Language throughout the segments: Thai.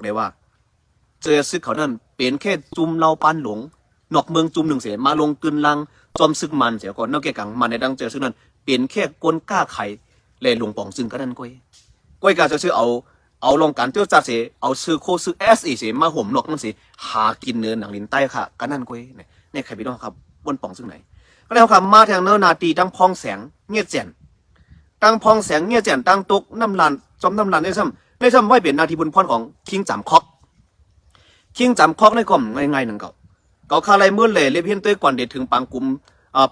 ได้ว่าเจอซึกเขานั่นเป็นแค่จุ่มเราปันหลงนอกเมืองจุ่มหนึ่งเสียมาลงกึนลังจอมซึกมันเสียก่อนนอกแก่กังมันในดังเจอซึกนั้นเป็นแค่กลก้าไข่เลยหลวงปองซึ่งก็นั่นก้อยกาจะซื้อเอาลงการเจ้าจัดเสียเอาซื้อโคซื้อเอสเสียมาห่มนอกนั่นเสียหากินเนื้อหนังลิ้นใต้ค่ะก็นั่นก้อยเนี่ยใครพี่น้องครับบนปองซึ่งไหนก็แล้วครับมาทางเนื้อนาตีตั้งพองแสงเงียบแจ่นตั้งพองแสงเงียบแจ่นตั้งตุกน้ำลานจอมน้ำลานได้ซ้ำไว้เป็นนาทีบุญพรของคิงจำคอกคิงจำคอกในกล่อมง่ายๆหนึ่งเก่าคาไรเมื่อเลยเรียบเพี้ยนตัวก่อนเด็ดถึงปังกุม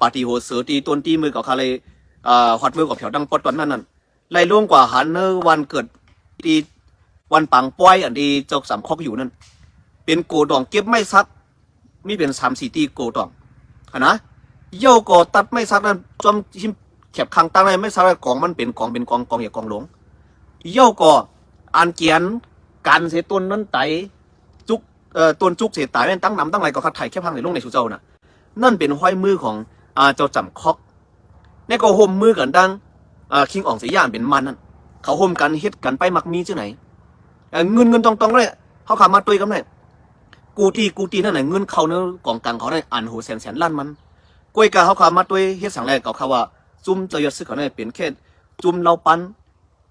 ปาฏิโหเสือตีต้นตีมือเก่าคาไรฮอดมือกับแถวดังปอดตอนนั้นไล่ล่วงกว่าหันเนอวันเกิดตีวันปังป้อยอันดีเจ้าสามคอกอยู่นั่นเป็นโกดองเก็บไม่ซักมีเป็น3-4 ตีโกดองนะเย่าก่อตัดไม่ซักนั่นจอมชิมแคบคางตั้งในไม่ซักกองมันเป็นกองเป็นกองอย่ากองหลงเย่าก่ออ่านเกียนการเสียต้นนั้นไตจุกต้นจุกเสียตายแม่นตั้งนำตั้งไรก็คัดไถ่แค่พังในลงในสุเจ้าน่ะนั่นเป็นห้อยมือของเจ้าจำคอกในก็ห่มมือกันดังคิงอ่องเสียย่านเป็นมันนั่นเขาห่มกันเฮ็ดกันไปมักมีชื่อไหนเงินตองเลยเขาขามาตุยกันเลยกูตีนั่นไหนเงินเขาเนื้อกองกลางเขาได้อ่านหูแสนล้านมันกวยกาเขาขามาตุยเฮ็ดสั่งแรกเขาว่าจุ่มเจอยซึกเขาได้เป็นแค่จุ่มเราปัน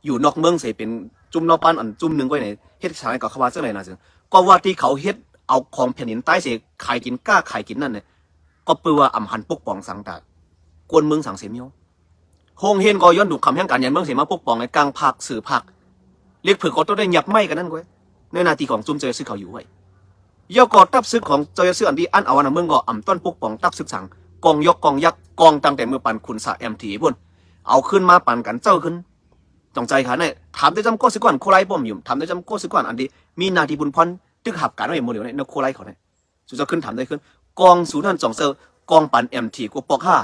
อยู่นอกเมืองเสียเป็นจุ่มเราปันอันจุ่มหนึ่งไว้ไหนเฮ็ดสั่งแรกเขาว่าเจ้าไหนนะซึ่งก็ว่าที่เขาเฮ็ดเอาของแผ่นดินใต้เสียขายกินกล้าขายกินนั่นเนี่ยก็เปื่อว่าอำหันปกป้องสังตากวนเมืองสังเสียมิวฮงเฮนก็ย้อนดูคำแห่งการยันเมืองเสียมาปกป้องในกลางภาคสื่อภาคเรียกเผือกก็ต้องได้หยับไม่กันนั่นก้อยในนาทีของจุ่มเจอซึกเขาอยู่ไว้ย่อก่อตับซึกของเจอซึกอันดีอันเอาวันเมืองก็อ่ำต้นปกป้องตับซึกสังกองยกกองยักกองตั้งแต่เมื่อปันคุณสะแอมทีบนเอาขึ้นมาปันกันเจ้าขึ้นจงใจค่ะเนี่ยถามได้จำก้อซึกก่อนโคไลป้อมอยู่ถามได้จำก้อซึกก่อนอันดีมีนาทีบุญพรตึกหับการไว้โมเดลเนี่ยนโคไลเขาเนี่ยสุดจะขึ้นถามได้ขึ้นกองสูนั่นจงเซอร์กองปันแอมทีกูปอกห้า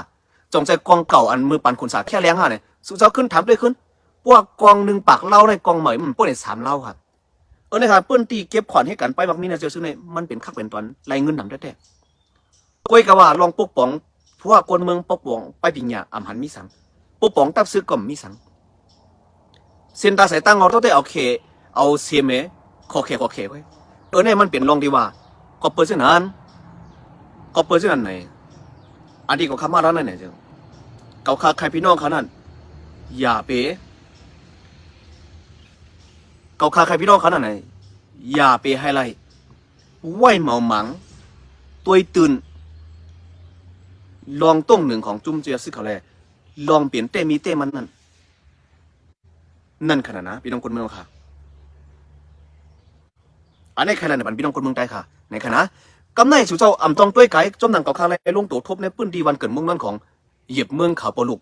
จงใจกองเก่าอันมือปันคุณสาแค่แรงห้าเนี่ยสุดจะขึ้นถามด้วยขึ้นพวกกองหนึ่งปากเล่าในกองเหมยมันพวกเนี่ย3 เล่าครับนะครับเปิ้นตีเก็บขวัญให้กันไปบักมีนะเจอซื้อเนี่ยมันเป็นคักเป็นตอนไรเงินนำแท้ๆก้อยกะว่าลองปกป้องเพราะว่าคนเมืองปกป้องไปปิญญาอำหันมีสังปกป้องตับซื้อก่อมมีสังเส้นตาสายตั้งเราต้องได้เอาเสียเมขอเคไว้เนี่ยมันเป็นลองดีว่าก็เปิดเส้นนั้นไหนอันที่เขาข้ามาแล้วนั่นเนี่ยเจ้าเขาข้าใครพี่น้องเขานั่นอย่าเป๋เขาข้าใครพี่น้องเขานั่นไหนอย่าเป๋ให้ไรไหวเมาหมังตัวตื่นลองต้งหนึ่งของจุ่มเจียซึกเขาแลลองเปลี่ยนเต้มีเต้มันนั่นขนาดนะพี่น้องคนเมืองค่ะอันนี้ใครล่ะเนี่ยพี่น้องคนเมืองใต้ค่ะในขณะกำไนสุเจ้าอ่ำตองต้วยไก่จมหนังเก่าคาไรลงตัวทบในปื้นดีวันเกิดเมืองนั่นของเหยียบเมืองขาวปลุก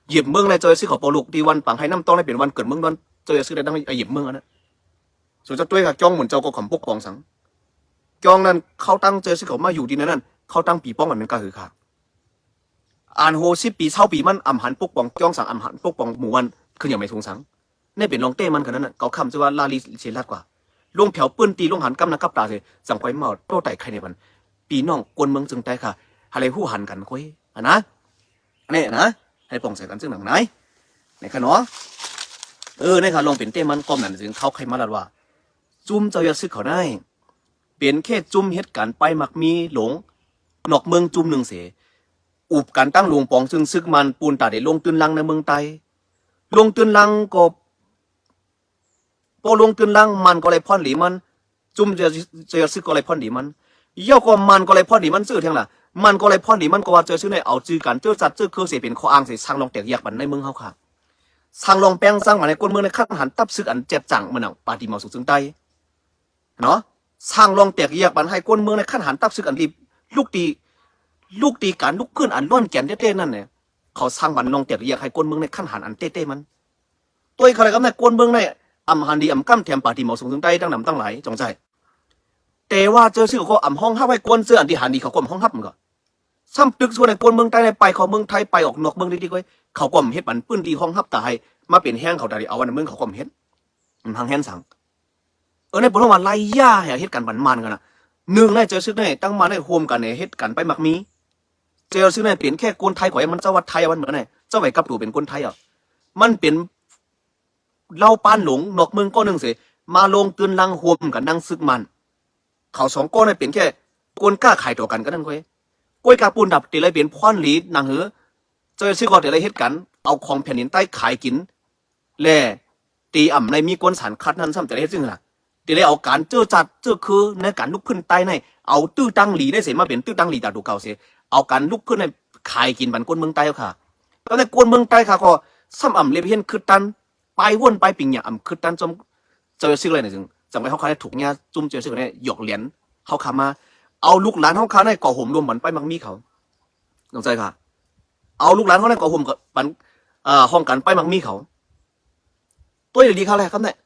เหยียบเมืองในเจอซื้อขาวปลุกดีวันปังให้น้ำต้องได้เป็นวันเกิดเมืองนั้นเจอซื้อได้ตั้งเหยียบเมืองอันนั้นสุเจ้าต้วยกับจ้องเหมือนเจ้าก็ขำปกป้องสังจ้องนั้นเขาตั้งเจอซื้อเขามาอยู่ดีนั่นเขาตั้งปีป้องกันเป็นกาหือค่ะอ่านโฮ10 ปีเช่าปีมันอ่ำหันปกป้องจ้องสังอ่ำหันปกป้องหมู่วันคืออย่างไม่ทงสังนี่เป็นลองเต้มันกันนั้นเขาคำจะว่าลาลีเชลัดกว่าลงแถวปื้นตีลงหันกำนักกับตาเลยสังไว้เมาโตไต่ใครในมันปีน้องกวนเมืองจึงใจค่ะอะไรหู้หันกันคุยนะนี่นะให้ปองใส่กันซึ่งหนังไหนในขนอในค่ะลองเป็นเต้มันก้มนั่นถึงเขาใครมาลัดว่าจุ่มเจ้าอย่าซึกเขาได้เป็นแค่จุ่มเหตุการณ์ไปมักมีหลงนอกเมืองจุ่มหนึ่งเสอุบกันตั้งหลวงปองซึ่งซึกมันปูนตาเด็ดลงตื่นลังในเมืองไตลงตื่นลังก็พอลงตื่นลังมันก็เลยพ่อนหลีมันจุ่มเจอซึกก็เลยพ่อนหลีมันเย่าก็มันก็เลยพ่อนหลีมันซื่อเท่าไหร่มันก็เลยพ่อนหลีมันก็ว่าเจอชื่อในเอาจื้อกันเจอจัดเจอคือเสียเป็นข้ออ้างเสียสร้างลองแตกแยกบันในเมืองเขาค่ะสร้างลองแปลงสร้างมาในคนเมืองในขั้นหันตับซึกอันเจ็บจังมันเอาปาฏิมาสุขซึ่งใต้เนาะสร้างลองแตกแยกบันให้คนเมืองในขั้นหันตับซึกอันรีลูกตีการลุกขึ้นอันร้อนแก่นเต้ๆนั่นเนี่ยเขาสร้างบันลองแตกแยกให้คนเมืองในขั้นหันอันเต้ๆมันตัวเขาเลยก็ในคนเมืองในอำหันดีอำกั้มแถมปาฏิมาสุขซึ่งใต้ตั้งนำตั้งหลายจงใจแต่ว่าเจอชื่อเขาอ่ำห้องฮับให้กวนเสื้ออันที่หันดีเขาก็ห้องฮับมันก็ซ้ำตึกส่วนในกวนเมืองใต้ในไปเขาเมืองไทยไปออกนอกเมืองดีๆไว้เขาก็เฮ็ดปันปื้นดีห้องฮับตายมาเป็นแห้งเขาได้เอาวันเมืองเขาก็เฮ็ดมันทางแห้งสังในปนว่าไล่ย่าเฮ็ดกันบันมันกันนะหนึ่งในเจอชื่อในตั้งมาในโฮมกันในเฮ็ดกันไปมักมีเจอชื่อในเปลี่ยนแค่คนไทยกว่ามันเจ้าวัดไทยวันเหมือนไงเจ้าไหวกับตัวเป็นคนไทยมันเป็นเล่าปานหลงนอกเมืองก็หนึ่งเสีย มาลงกึนลังหวมกันดังซึกมันเขาสองก้อนเนี่ยเป็นแค่กวนกล้าขายตัวกันก็นั่นก้อยกล้วยกาปูนดับเตเลยเป็นพรหลีนางเหอเจอซื้อก่อนเตเลยเฮ็ดกันเอาของแผ่นดินใต้ขายกินแล่ตีอ่ำในมีกวนสารคัดนั้นซ้ำแต่เฮ็ดซึ่งล่ะเตเลยเอาการเจอจัดเจอคือในการลุกขึ้นใต้ในเอาตื้อตั้งหลีได้เสียมาเป็นตื้อตั้งหลีจากดูเก่าเสียเอาการลุกขึ้นในขายกินบันกวนเมืองใต้ค่ะแล้วในกวนเมืองใต้ค่ะก็ซ้ำอ่ำเลยเห็นคือตันไปวนไปปิงอย่างอ่ำคือตันจมเจอซื้ออะไรเนี่ยจึงจำไว้เขาขายถูกเนี่ยจุ่มเจอซื้อเนี่ยหยอกเหรียญเขาขามาเอาลูกหลานเขาขาในก่อห่มรวมเหมือนไปมังมีเขาเข้าใจค่ะเอาลูกหลานเขาในก่อห่มกับปันห้องกันไปมังมีเขาตัวอย่างดีเขาแหละครับเนี่ย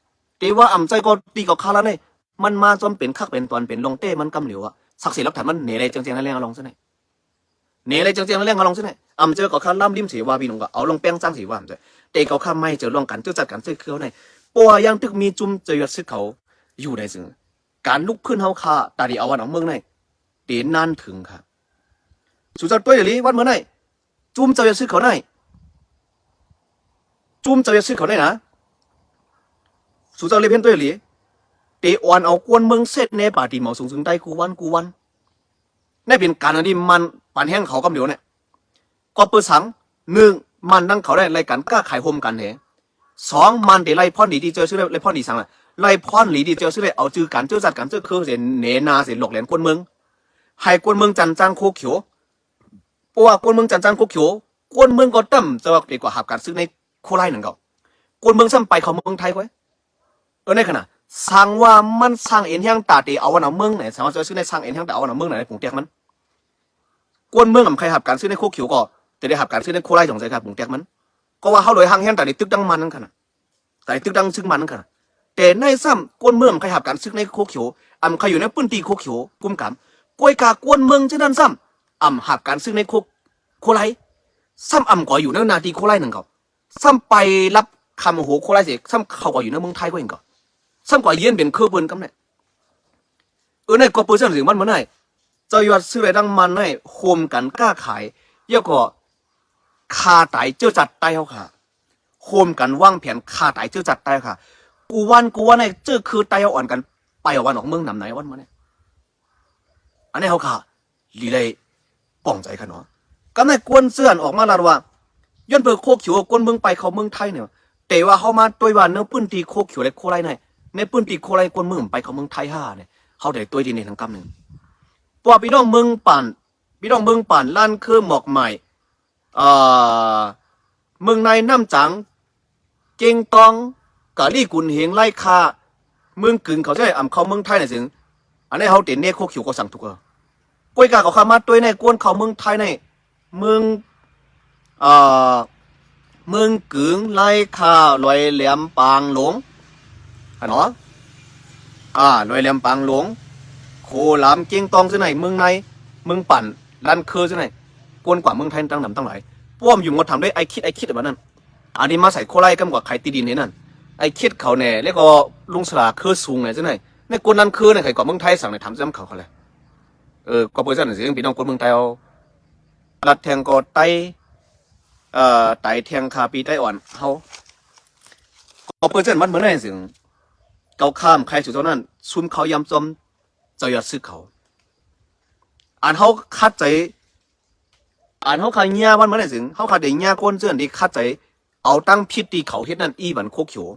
ตีว่าอ่ำใจก็ตีกับข้าแล้วเนี่ยมันมาจนเป็นคักเป็นตอนเป็นลงเต้มันกำเหลียวอะศักดิ์ศรีรักฐานมันเหนื่อยเลยจังๆนั่นเรื่องลองซะหน่อยเหนื่อยเลยจังๆนั่นเรื่องลองซะหน่อยอ่ำเจอกับข้าล่ำริมสีว่าพี่น้องก็เอาลงแป้งจ้างสีว่าจะเตะกับข้าไม่เจอลองกันเจอจัดกันเจอเขาเนี่ยปัวยังตึกมีจุ่มเจอซึกเขาอยู่ในซึ่งการลุกขึ้นเขาคาตาดีเอาวันของเมืองในเดินนานถึงค่ะสุดท้ายตัวอย่างนี้วัดเมื่อไหร่จุ่มเจอซึกเขาได้จุ่มเจอซึกเขาได้นะสุดท้ายเลยเพี้ยนตัวอย่างนี้เตะอ่อนเอากวนเมืองเสร็จในป่าตีเหมาสูงได้กูวันนี่เป็นการที่มันปันแห้งเขากำเหลียวเนี่ยก็เปิดสังหนึ่งมันนั่งเขาได้รายการกล้าขายโฮมกันเหรอสองมันเดี๋ยวไล่พ่อนดีเจอชื่อไล่พ่อนดีสังละไล่พ่อนดีเจอชื่อไล่เอาจือกันเจอจัดกันเจอคือเสียเนนาเสียหลอกแหลนกวนเมืองให้กวนเมืองจันจังโคเขียวเพราะว่ากวนเมืองจันจังโคเขียวกวนเมืองก็ตั้มจะว่าดีกว่าหับการซื้อในโคไลหนึ่งเก่ากวนเมืองซ้ำไปเขาเมืองไทยไว้ในขณะสร้างว่ามันสร้างเอ็นแห้งตาเตเอาวันเอาเมืองไหนสามารถจะซื้อในสร้างเอ็นแห้งตาเอาวันเอาเมืองไหนในผงเตียกมันกวนเมืองกับใครหับการซื้อในโคเขียวก็จะได้หับการซื้อในโคไลของใจครับผงเตียกมันก็ว่าเขาเลยห่างแห้งแต่ในตึกดังมันนั่นขนาดแต่ตึกดังซึ่งมันนั่นขนาดแต่ในซ้ำกวนเมืองใครหับการซื้อในโคเขียวใครอยู่ในปื้นตีโคเขียวกุมกำกวยกากวนเมืองเช่นนั้นซ้ำหับการซื้อในโคไลซ้ำก็อยู่ในนาทีโคไลหนึ่งก็ซ้ำไปรับคำโหโคไลเสียซ้ำเขาก็อยู่ในเมืองไทยก็เองก็ซ้ำกว่าเย็นเป็นเครื่องเบิ้ลกำเนี่ยในก็เปิดเส้นถึงมันเหมือนไงจะยอดซื้ออะไรดังมันไงโฮมกันกล้าขายเยอะก็คาไตเจ้าจัดไตเขาค่ะโฮมกันว่างแผนคาไตเจ้าจัดไตค่ะกูวันไงเจ้าคือไตเอาอ่อนกันไปเอาวันออกเมืองนำไหนวันมาเนี่ยอันนี้เขาค่ะลีเลยป้องใจค่ะเนาะก็ในกวนเสื้อนออกมาแล้วว่าย้อนเปิดโคกเขียวกวนเมืองไปเขาเมืองไทยเนี่ยแต่ว่าเขามาตัวว่าเนื้อปื้นตีโคกเขียวและโคไรเนี่ยในปื้นตีโคไรกวนเมืองไปเขาเมืองไทย5เนี่ยเขาได้ตัวดีในทางกำหนึ่งปว่าพี่น้องเมืองป่านล้านคือหมอกใหม่เมืองในน้ำจังเจงตองกะลี่กุนเฮงไล่คาเมืองกึ่งเขาใช่เขาเมืองไทยเนี่ยสิอันนี้เขาเด่นเนี่ยโคกเขียวก็สั่งถูกอ่ะกวยกาเขาขามาตัวในกวนเขาเมืองไทยในเมืองเมืองกึ่งไล่คาลอยแหลมปางหลงเนาะลอยแหลมปางหลงโคลามเกียงตองซะไหนเมืองในเมืองปั่นลันเคอซะไหนกวนกว่าเมืองไทยตั้งหนำตั้งหลายป้อมอยู่งดทำได้ไอคิดแบบนั้นอันนี้มาใส่โคไล่กันกว่าใครตีดินเนี่ยนั่นไอคิดเขาเนี่ยแล้วก็ลุงสลาคือสูงเนี่ยซะไหนในกวนลันเคอเนี่ยใครกว่าเมืองไทยสั่งเนี่ยทำซ้ำเขาเลยก็เปิดเส้นหนังสือพี่น้องคนเมืองไทยเอารัดแทงก็ไตไตแทงคาปีไตอ่อนเขาก็เปิดเส้นมันเหมือนอะไรสิเขาข้ามใครสุดเท่านั้นซุ่มเขายำจมจะยอดซื้อเขาเขาคัดใจเขาขายเงี้ยวันเหมือนอะไรสิเขาขายเดียเงี้ยก้นเจือนดีคัดใจเอาตั้งพิษตีเขาเฮ็ดนั่นบันโคกเขียว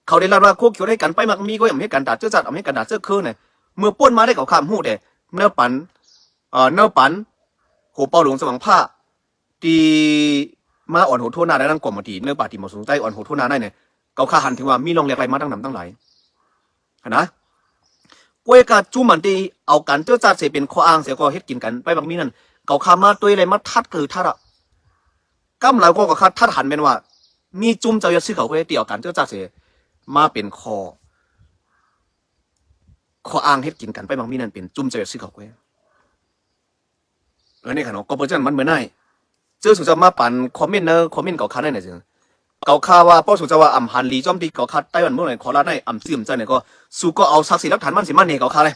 เขาได้รับว่าโคกเขียวได้กันไปมักมีก็ยังให้กันดัดเจ้าจัดเอาให้กันดัดเจ้าคือเนี่ยเมื่อป้นมาได้เขาข้ามหูเด้เนื้อปันโหเป่าหลวงสว่างผ้าตีมาอ่อนโหโทนาได้ตั้งกว่ามาทีเนื้อป่าตีหมอสูงใจอ่อนโหโทนาได้เนี่ยเขาข้าหันถึงว่ามีรองเรียกอะไรมาตั้งนำตั้งหลายนะกวยกาจูมันตีเอากันเจ้าจัดเสียเป็นข้ออ้างเสียก็เฮ็ดกินกันไปบางมีนั่นเขาข้ามาตัวอะไรมาทัดคือทัดกำเราก็คัดทัดหันเป็นว่ามีจุ่มเจ้าอยซื้อเขาก็ได้ตีเอากันเจ้าจัดเสียมาเป็นข้ออ้างเฮ็ดกินกันไปบางมีนั่นเป็นจุ่มเจ้าอยซื้อเขาก็นี่ค่ะเนาะก็เปิดจันมันเหมือนไงเจอสุดจะมาปั่นคอมเมนต์เก่าคัดได้ไหนสิเก่าค่าว่าป้อสุดจะว่าฮันลีจอมตีเก่าคัดไต้หวันเมื่อไหร่ขอรับได้ซึมใจเนี่ยก็สู้ก็เอาศักดิ์ศรีหลักฐานมันสิมันเนี่ยเก่าคัดเลย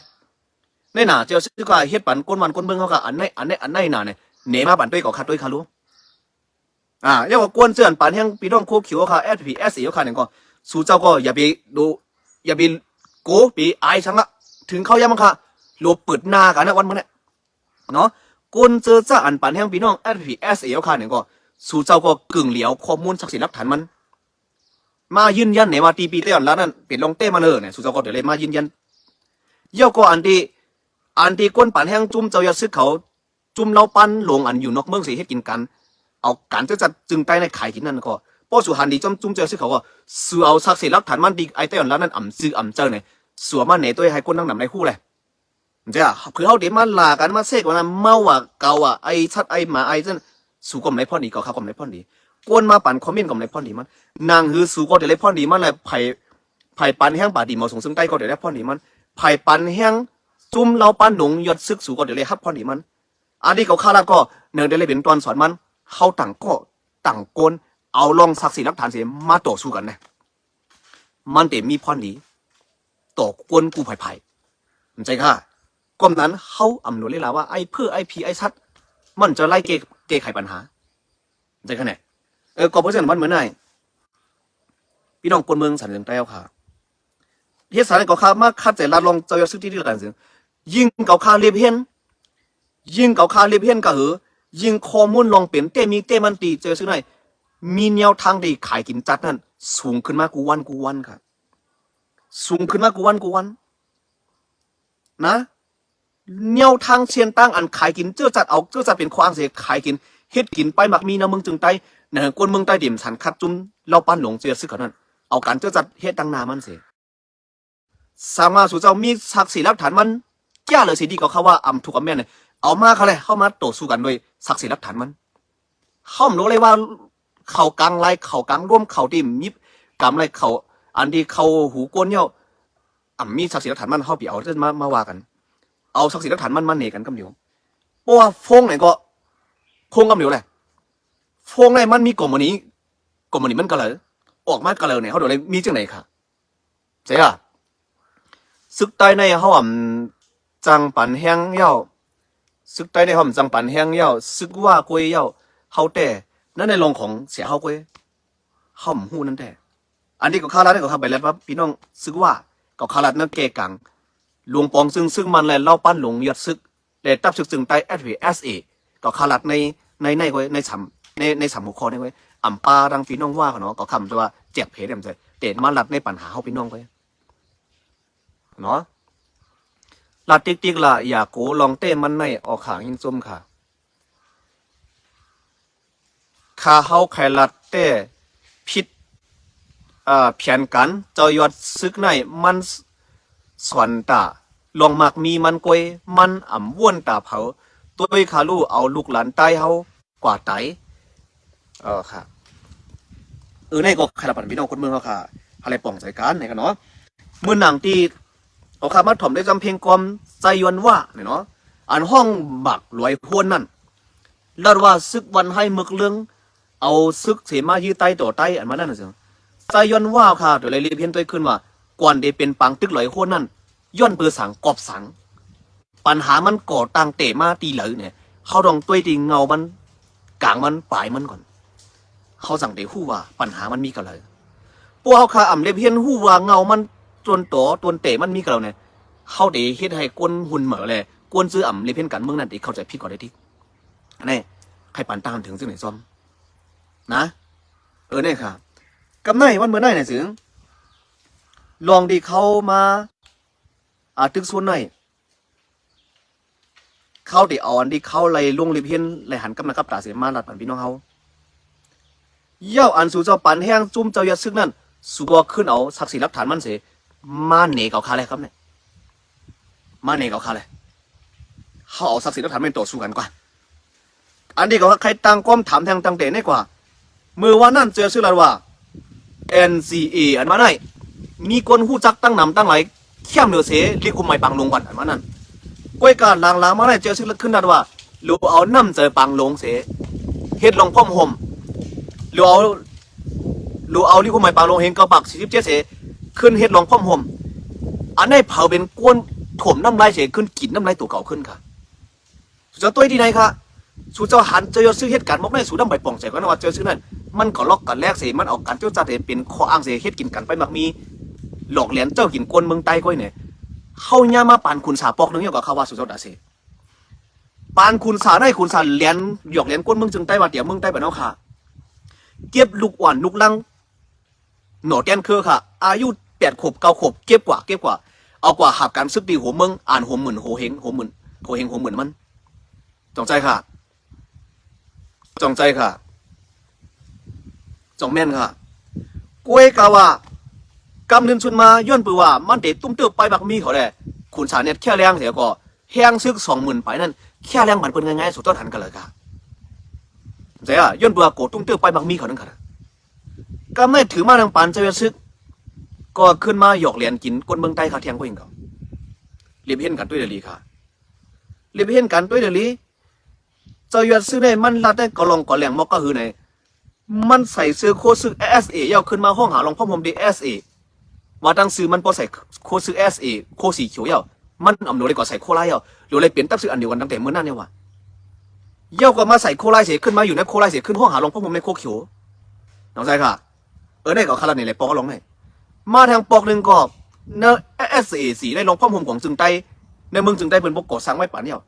ในหนาเจ้าซื้อก็เฮ็ดปั่นก้นวันก้นเมืองเขาก็อันไหนหนาเนี่ยเนมาปั่นด้วยเก่าคัดด้วยค่ะรู้เรียกว่ากวนเจือนปั่นแห้งปีน้องโคเขียวค่ะ SPS 4ค่ะเนี่ยก็สู้เจ้าก็อย่าไปดู อย่าไปโกปีไอชังละถึงเขายังมั้งค่ะโลเปิดหน้ากันนะวันมันเนี่ยเนาะกนเจอจ้าอันปันแห่งพี่น้อง FPS เอลค่ะเนี่ยก็สู่เจ้าก็กึ่งเหลียวข้อมูลศักดิ์สิทธิ์หลักฐานมันมายืนยันในว่าตีปีเต้อนแล้วนั่นเป็นลงเต้มาเลยเนี่ยสู่เจ้าก็เดี๋ยวเลยมายืนยันเย่าก็อันที่ก้นปันแห้งจุ่มเจ้าอย่าซึกเขาจุ่มเราปั้นลงอันอยู่นอกเมืองสิเฮ็ดกินกันเอาการจะจัดจึงใต้ในขายกินนั่นก็ป้อสุหันดีจุ่มเจ้าซึกเขาก็สื่อเอาศักดิ์สิทธิ์หลักฐานมันดีไอเต้อนแล้วนั่นอ่ำซื้ออ่ำเจ้าเนี่ยสัวมาไหนตัวให้ก้นนั่งนำในคู่เลยจ้ะเพื่อเขาเดี๋ยวมาลากันมาเสกวันนั้นเมาอ่ะเกาอ่ะไอชัดไอหมาไอจนสู่กลมไรพ่อดีเกาข้าวกลมไรพ่อดีกวนมาปั่นคอมเมนต์กลมไรพ่อดีมันนางฮือสู่ก็เดี๋ยวไรพ่อดีมันเลยไผ่ปันแห้งป่าดีมาส่งซึ่งใต้ก็เดี๋ยวไรพ่อดีมันไผ่ปันแห้งจุ่มเราปั้นหลงยอดซึกสู่ก็เดี๋ยวไรฮับพ่อดีมันอันนี้เขาข้าราก็เนื่องเดี๋ยวไรเป็นตอนสอนมันเขาต่างก็ต่างกลเอาลองศักดิ์ศรีหลักฐานเสียมาต่อสู้กันนะมันเต็มมีพ่อดีต่อกวนกูไผ่มันใจค่ะก้มนั้นเขาอำนวยเลยล่ะว่าไอ้เพื่อไอ้พีไอ้ชัดมันจะไล่เกไขปัญหาใจขนาดก็เพราะฉะนั้นมันเหมือนไงพี่น้องคนเมืองสันนิษฐานค่ะเฮ็ดสารเก่าข้ามาคัดใจลาลองเจ้าซื้อที่ที่กันเสียยิงเก่าข้าเรียบเฮียนก็เหอยิงข้อมูลลองเป็นเต้มีเต้มันตีเจอซื้อไหนมีแนวทางที่ขายกินจัดนั่นสูงขึ้นมากูวันค่ะสูงขึ้นมากูวันนะแนวทางเชียนตั้งอันขายกินเจ้าจัดเอาเจ้าจัดเป็นควางเสียขายกินเฮ็ดกินไปมักมีนะมึงจึงไตเหนือกวนมึงใต้เดี่ยมสันคัดจุ้มเราปั้นหลงเจียซึกเขานั่นเอาการเจ้าจัดเฮ็ดตั้งนามันเสียสามารถสู่เจ้ามีศักดิ์ศรีหลักฐานมันแก่เลยสิดีก็เขาว่าอำถูกอำแม่เนี่ยเอามาเขาเลยเข้ามาต่อสู้กันโดยศักดิ์ศรีหลักฐานมันเข้ารู้เลยว่าเขากลางไรเขากลางร่วมเขาที่มีกำไรเขาอันที่เขาหูก้นเนี่ยมีศักดิ์ศรีหลักฐานมันเข้าไปเอาจะมาว่ากันเอาศักดิ์ศรีหลักฐานมันเนกันกำเดียวเพราะว่าฟงไหนก็ฟงกำเดียวแหละฟงไหนมันมีกลมวันนี้มันก็เลยออกมากระเลยเนี่ยเขาโดนอะไรมีจังไหนค่ะใช่ป่ะซึกใต้ในเขาจังปันแห้งเย้าซึกใต้ในเขาจังปันแห้งเย้าซึกว่ากวยเย้าเขาแต่นั่นในลงของเสียเขากวยเขาหูนั่นแต่อันนี้ก็ข้าราชก็ข้าไปแล้วครับพี่น้องซึกว่าก็ข้าราชนั่นเกกังหลวงปองซึ่งมันแหละเล่าปั้นหลวงยอดซึกแต่ตับซึกซึ่งใต้ SVSA ก็ข้าราชในไว้ในสามหัวข้อนี่ไว้อ่ำปาดังพี่น้องว่าเขาเนาะก็คำจะว่าแจกเพจเนี่ยเตะมาลัดในปัญหาเขาพี่น้องไว้เนาะลัดติ๊กละอย่าโกลองเต้มันในออกขางหินซุ่มค่ะข้าเขาไขลัดเต้พิษเพียนกันเจ้ายอดซึกในมันสวนตาลองมักมีมันกวยมันว่วนตาเผาตัวไปขาลู่เอาลูกหลานใต้เขากว่าไตค่ะในก็ใครละปันพี่น้องคนเมืองเขาค่ะอะไรป่องใจกันไหนกันเนาะเมื่อหนังตีเอาค่ะมาถ่อมได้จำเพลงกลมใจยวนว่าเนี่ยเนาะอันห้องบักรวยพวนนั่นแล้วว่าซึกวันให้มึกเรื่องเอาซึกเสมายื้อใต้ต่อใต้อันมานั่นน่ะสิใจยวนว่าค่ะเดี๋ยวเลยเรียกเพี้ยนตัวขึ้นว่าก่อนเดเป็นปังตึกรวยพวนนั่นย้อนเปือสังกอบสังปัญหามันก่อตั้งเตะมาตีเหลือเนี่ยเขาลองตัวตีเงามันกลางมันปลายมันก่อนเขาสั่งเตะหู้ว่าปัญหามันมีกันเลยพวกเขาขาเรียกเพี้ยนหู้ว่าเงามันจนต่อตนเตะมันมีกับเราเนี่ยเขาเดเฮ็ดให้ก้นหุ่นเหม่อเลยก้นซื้อเลยเพี้ยนกันเมืองนั่นที่เข้าใจผิดก่อนได้ที่นี่ใครปันตามถึงซึ่งไหนซ้อมนะเนี่ยค่ะกำไนวันเมื่อไหร่เนี่ยสิงลองดีเขามาตึกส่วนไหนเขาเดี๋ยวอ่อนดีเขาเลยลงรีเพี้ยนเลยหันกำลังกับตาเสียมาหลัดปันพี่น้องเขาเย่าอันสู่เจ้าปันแห้งจุ่มเจ้ายัดซึกนั่นสู่ก็ขึ้นเอาศักดิ์ศรีหลักฐานมันเสียมาเหนเก่าคาเลยครับเนี่ยมาเหนเก่าคาเลยเขาเอาศักดิ์ศรีหลักฐานเป็นต่อสู้กันกว่าอันนี้ก็ใครตั้งก้มถามแทงตั้งเตะได้กว่าเมื่อวันนั้นเจอชื่ออะไรว่า NCA อันมาได้มีคนหู้จักตั้งนำตั้งไหลเข้มเหนือเสียลิคุมไม่ปังลงวันอันมานั้นก้อยการลางมาได้เจอชื่อขึ้นได้ว่าลูเอาน้ำเจอปังลงเสียเฮ็ดลงพ่อมห่มลูเอาลิคุมไม่ปังลงเห็นกระบัก47เสียขึ้นเฮ็ดลงพ่อมห่มอันนี้เผาเป็นก้นถมน้ำลายเสียขึ้นกินน้ำลายตัวเก่าขึ้นค่ะสุดจะตัวที่ไหนค่ะสู่เจ้าหันเจอซื้อเหตุการณ์มกได้สู่ดำใบป่องใจกันว่าเจอซื้อนั่นมันก็ล็อกกันแรกเสียมันออกกันเจ้าจ่าเตเป็นข้ออ้างเสียเหตุกินกันไปมักมี หลอกเหรียญเจ้ากินก้นเมืองใต้ก้อยเนี่ยเข้าย่ามาปานคุณสาปอกนึงอย่างกับข้าวว่าสุดยอดอาเซปานคุณสาได้คุณสาเหรียญหยอกเหรียญก้นเมืองจึงใต้ว่าเดี๋ยวเมืองใต้แบบน้องค่ะเก็บลูกอ่อนลูกลังหนอแกนคือค่ะอายุ8 ขวบ 9 ขวบเก็บกว่าเอากว่าหาบการซึกดีหัวเมืองอ่านหัวหมื่นหัวเฮงหัวหมื่นมันจงใจค่ะจงแม่นค่ะกล้วยกาว่ากำเนินชุนมาย้อนปือว่ามันเด็ดตุ้มเติบไปบักมีเขาแหละคุณสารเนี่ยแค่แรงเสียก็แห้งซึก20,000ไปนั่นแค่แรงมันเป็นง่ายๆสุดต้นหันกันเลยค่ะเสียย้อนปือว่าโกตุ้มเติบไปบักมีเขานั่นค่ะก็ไม่ถือมาทางปานเจริญซึกก็ขึ้นมาหยอกเหรียญกินก้นเมืองใต้ขาเทียงก็เองเขาเรียบเห็นกันด้วยเดลีค่ะเรียบเห็นกันด้วยเดลีเจ้าหยวนซื้อได้มันรัดได้กอลองกอแหลงมอกก็คือในมันใส่เสื้อโค้ดซื้อ SA ยาวขึ้นมาห้องหาลองพ่อผมดี SA ว่าตั้งซื้อมันพอใส่โค้ดซื้อ SA โค้ดสีเขียวยาวมันอำนวยกว่าใส่โค้ดลายยาวหรือเลยเปลี่ยนตั้งซื้ออันเดียวกันตั้งแต่เมื่อนั้นเนี่ยว่ะยาวกว่ามาใส่โค้ดลายเสียขึ้นมาอยู่ในโค้ดลายเสียขึ้นห้องหาลองพ่อผมในโค้ดเขียวน้องใจค่ะได้ก็คาราเนี่ยเลยปอกลองไหนมาทางปอกหนึ่งก็เนื้อ SA สีได้ลองพ่อผมของจึงไตในเมืองจึงไตเป็นพวกก่อสร้างไว้ป่านเนี่ย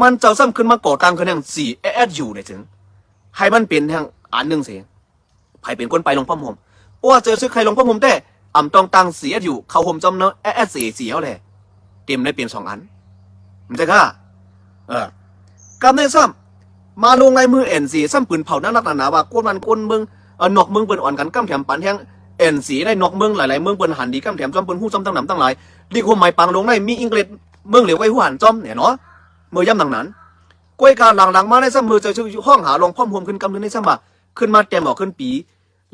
มันเจ้าซ้ำขึ้นมาก่อตั้งขึ้นอย่าง4 อยู่เนี่ยถึงให้มันเป็นทางอันหนึ่งเสียไผ่เป็นคนไปลงพ่อผมว่าเจอซื้อใครลงพ่อผมแต่อ่ำต้องตั้ง4 เขาผมจำเนาะสีเอาเลยเต็มได้เปลี่ยน2 อันมันจะค่ะกำในซ้ำมาลงในมือซ้ำปืนเผาหน้าลักหนาว่าก้นมันก้นเมืองนอกเมืองเปิ้นอ่อนกันกำแถมปันแห้งได้นอกเมืองหลายๆเมืองเปิ้นหันดีกำแถมจอมเปิ้นหู้จอมตั้งหนำตั้งหลายลีกหัวไม้ปังลงในมีอังกฤษเมืองเหลียวไว้หูหันจอมเนี่ยเนาะเมื่อย่ำดังนั้นกล้วยการหลังๆมาในซ้ำมือจะชื่อห้องหาลงพ่อผมขึ้นกำนึงในซ้ำบ่าขึ้นมาเต็มออกขึ้นปี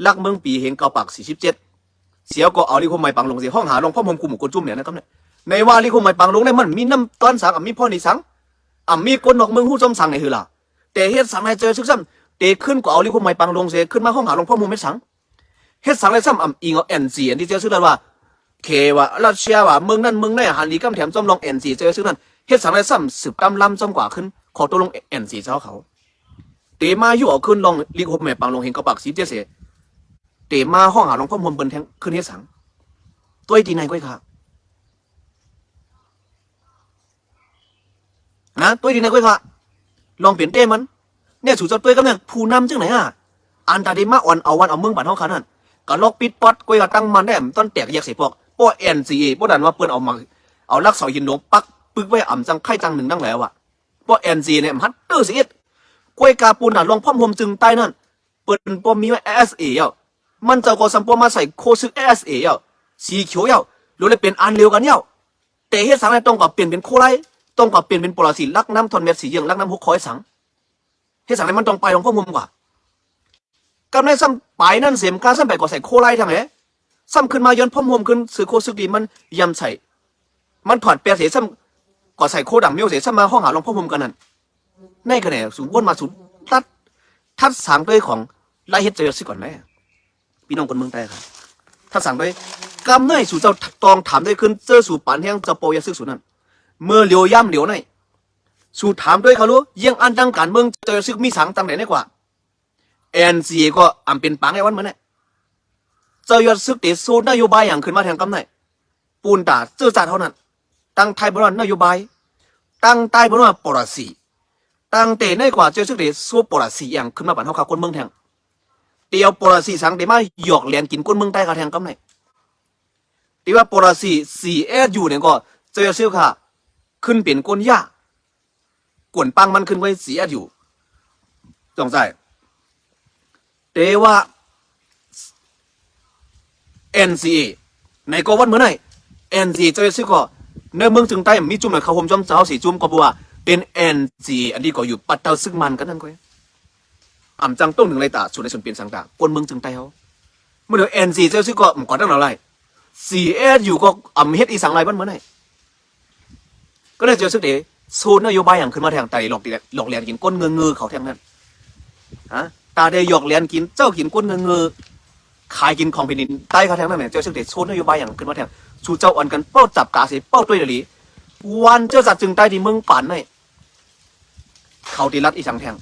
ลักเมืองปีเฮงเกาปาก47เสียวก็เอาลีกหัวไม้ปังลงสิห้องหาลงพ่อผมกุมกุจุ่มเนี่ยนะครับเนี่ยในว่าลีกหัวไม้ปังลงในมันมีน้ำต้นสังมีพ่อในสังมีคนนอกเมืองหู้จอมสังในหือล่ะแต่เฮ็ดสังในเจอซึกซ้ำเตะขึ้นก็เอาลีกหัวไม้ปังลงเสียขึ้นมาห้องหาลงพ่อผมไม่สังเฮ็ดสังในซ้ำอิงเอาอันที่เจอซึกนั้นว่าเคว่ารัสเซียว่าเมืองนั้นเมืองไหนหันดีกำแถมจอมลองเจอซึกนั้นเฮ็ดสังในซ้ำสืบกำลำจอมกว่าขึ้นขอตัวลงเจ้าเขาเตมาอยู่เอาขึ้นลองลีกหัวไม้ปังลงเฮงเกาปาก47เสียเตมาห้องหาลงพ่อผมเปิ้นแทงขึ้นเฮ็ดสังตัวดีไหนก้อยค่ะนะตัวดีไหนก้อยค่ะลองเปลี่ยนเต้มันเนี่ยสู่เจ้าตัวก็เนี่ยผู้นำจังไหนอันตาดีมาอ่อนเอาวันเอาเมืองบ้านเฮาคันนั่นก็ล็อกปิดป๊อดก้อยก็ตั้งมันได้ต้นแตกแยกเสียพวกป้อป้อดันว่าเปิ้นเอามาเอาลักเสาหินหลวงปักปึกไว้อ่ำจังไข่จังหนึ่งดังแล้วป้อเนี่ยฮัตเตอร์สิก้อยกาปูนลองพ่อผมจึงใต้นั่นเปิ้นป้อมีไว้ SA มันเจ้าก็สัมปมาใส่โคซึก SA สีเขียวหรือเลยเป็นอันเร็วกันแต่เฮ็ดสังต้องกับเปลี่ยนเป็นโคไรต้องกับเปลี่ยนเป็นปรสิตลักน้ำทนเม็ดสีเหลืองลักน้ำหุกคอยสังเฮ็ดสังมันต้องไปลงพ่อมุมกว่ากำในซ้ำไปนั่นเสียมกาซ้ำไปก็ใส่โคไรทางไหนซ้ำขึ้นมาย้อนพ่อมุมขึ้นสื่อโคซึกดีมันยำใส่มันถอดเปียเสียซ้ำก็ใส่โคดังเมียวเสียซ้ำมาห้องหาลงพ่อมุมกันนั่นในขณะสูงวนมาสูงทัดสังด้วยของไล่เฮ็ดเจอสิก่อนไหมพี่น้องคนเมืองใต้ครับถ้าสั่งด้วยกำเนยสู่เจ้าตองถามด้วยขึ้นเจอสู่ปานแห้งเจ้าโปยาซึกสู่นั้นเมื่อเหลียวย่ำเหลียวในสู่ถามด้วยเขารู้ยังอันดังการเมืองเจอซึกมีสังตังไหนได้กว่าก็เป็นปังไอ้วันเหมือนเนี่ยเจ้ายอดซึกเตะโซนนโยบายอย่างขึ้นมาแทนกำเนยปูนตาเจอจ่าเท่านั้นตั้งไทยบริวารนโยบายตั้งใต้บริวารปรสีตั้งเตะในกว่าเจอซึกเตะโซปรสีอย่างขึ้นมาบ้านเขาขาคนเมืองแทงเตียวปรสีสังเดมาหยอกเหรียญกินก้นเมืองใต้ขาแทงกำไหนตีว่าปรสีอยู่เนี่ยก็เจอซิลค่ะขึ้นเปลี่ยนก้นยากวนปังมันขึ้นไว้อยู่จงใจเตว่า NCA ในก็วันเมื่อไหร่ NCA เจอซิลก็ในเมืองจึงใต้มีจุ่มหน่อยเขาผมจอมเจ้าสีจุ่มก็บอกว่าเป็น NCA อันนี้ก็อยู่ปัตเตาซึกมันกันนั่นก็อ่ำจังต้นหนึ่งไรตาส่วนในส่วนเปลี่ยนสังตาคนเมืองจึงไต้เขาเมื่อเดี๋ยวNCเจ้าซึ่งก็ก่อนตั้งเราไรอยู่ก็อ่ำเฮ็ดอีสังไรบ้านเมื่อไหร่ก็ได้เจอซึ่งเดี๋ยวโซนนโยบายอย่างขึ้นมาแทงไตหลอกเลียนกินก้นเงือเขาแทงนั้นตาได้หยอกเลียนกินเจ้ากินก้นเงือขายกินของแผ่นดินใต้เขาแทงนั้นเนี่ยเจ้าซึ่งเดี๋ยวโซนนโยบายอย่างขึ้นมาแทงสู่เจ้าอ่อนกันเป้าจับกาเสียเป้าด้วยเดี๋ยวนี้วันเจ้าจัดจึงใต้ที่เมืองป่านเนี่ยเขาตีรัดอีสังแทง